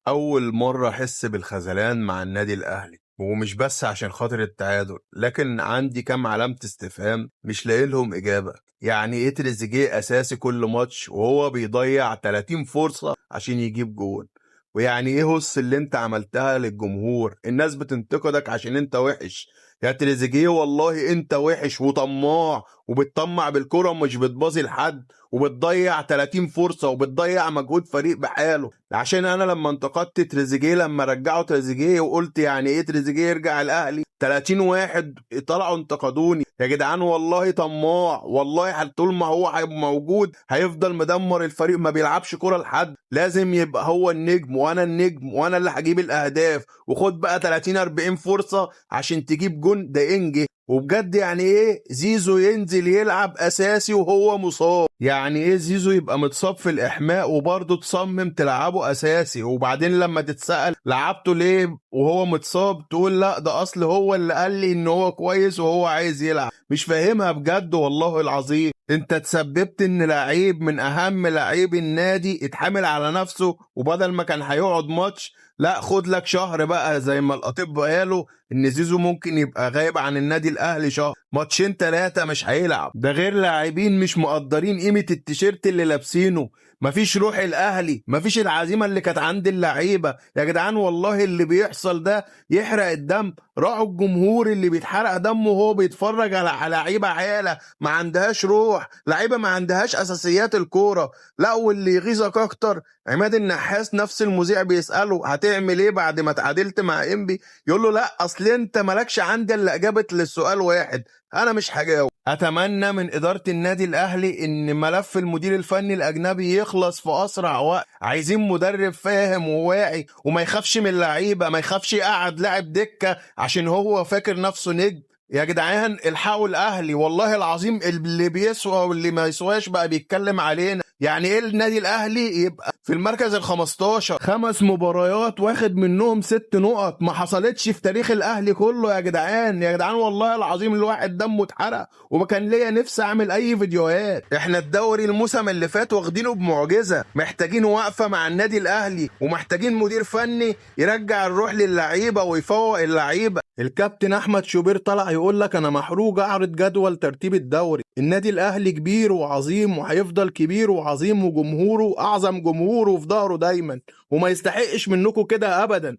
أول مرة أحس بالخذلان مع النادي الأهلي، ومش بس عشان خاطر التعادل، لكن عندي كام علامة استفهام مش لاقي لهم إجابة. يعني إيه تريزيجيه أساسي كل ماتش وهو بيضيع 30 فرصة عشان يجيب جون؟ ويعني إيه هوس اللي أنت عملتها للجمهور؟ الناس بتنتقدك عشان أنت وحش. يا تريزيجيه والله أنت وحش وطماع، وبتطمع بالكرة ومش بتباصي لحد، وبتضيع 30 فرصة وبتضيع مجهود فريق بحاله. عشان انا لما انتقدت تريزيجيه لما رجعوا تريزيجيه وقلت يعني ايه تريزيجيه يرجع الاهلي، 30 واحد طلعوا انتقدوني. يا جدعان والله طماع، والله طول ما هو هيبقى موجود هيفضل مدمر الفريق، ما بيلعبش كرة لحد. لازم يبقى هو النجم وانا النجم وانا اللي هجيب الاهداف، وخد بقى 30 40 فرصة عشان تجيب جون. ده انجي وبجد. يعني ايه زيزو ينزل يلعب اساسي وهو مصاب؟ يعني ايه زيزو يبقى متصاب في الاحماء وبرضه تصمم تلعبه اساسي؟ وبعدين لما تتسأل لعبته ليه وهو متصاب تقول لا ده اصل هو اللي قال لي ان هو كويس وهو عايز يلعب. مش فاهمها بجد والله العظيم. انت تسببت ان لعيب من اهم لعيب النادي اتحامل على نفسه، وبدل ما كان هيقعد ماتش لا خد لك شهر بقى، زي ما الاطباء قالوا ان زيزو ممكن يبقى غايب عن النادي الاهلي شهر، ماتشين 3 مش هيلعب. ده غير لاعبين مش مقدرين قيمة التيشيرت اللي لابسينه. مفيش روح الاهلي، مفيش العزيمة اللي كانت عند اللعيبة. يا جدعان والله اللي بيحصل ده يحرق الدم. راعوا الجمهور اللي بيتحرق دمه وهو بيتفرج على لعيبة عيالة ما عندهاش روح، لعيبة ما عندهاش اساسيات الكورة. لا واللي يغيظك اكتر عماد النحاس، نفس المذيع بيسأله هتعمل ايه بعد ما تعادلت مع انبي، يقول له لا اصل انت مالكش عندي الا اجابه للسؤال واحد، انا مش هجاوب. اتمنى من اداره النادي الاهلي ان ملف المدير الفني الاجنبي يخلص في اسرع وقت. عايزين مدرب فاهم وواعي وما يخافش من اللعيبه، ما يخافش يقعد لاعب دكه عشان هو فاكر نفسه نجم. يا جدعان الحقوا الاهلي والله العظيم، اللي بيسوى واللي ما يسواش بقى بيتكلم علينا. يعني ايه النادي الاهلي يبقى في المركز ال15 5 مباريات واخد منهم 6 نقط؟ ما حصلتش في تاريخ الاهلي كله يا جدعان. يا جدعان والله العظيم الواحد دمه اتحرق، وما كان ليا نفسي اعمل اي فيديوهات. احنا الدوري الموسم اللي فات واخدينه بمعجزة، محتاجين وقفة مع النادي الاهلي، ومحتاجين مدير فني يرجع الروح للعيبة ويفوق اللعيبة. الكابتن احمد شوبير طلع يقول لك انا محروج اعرض جدول ترتيب الدوري. النادي الاهلي كبير وعظيم وهيفضل كبير وعظيم، وجمهوره اعظم جمهوره في ظهره دايما، وما يستحقش منكم كده ابدا.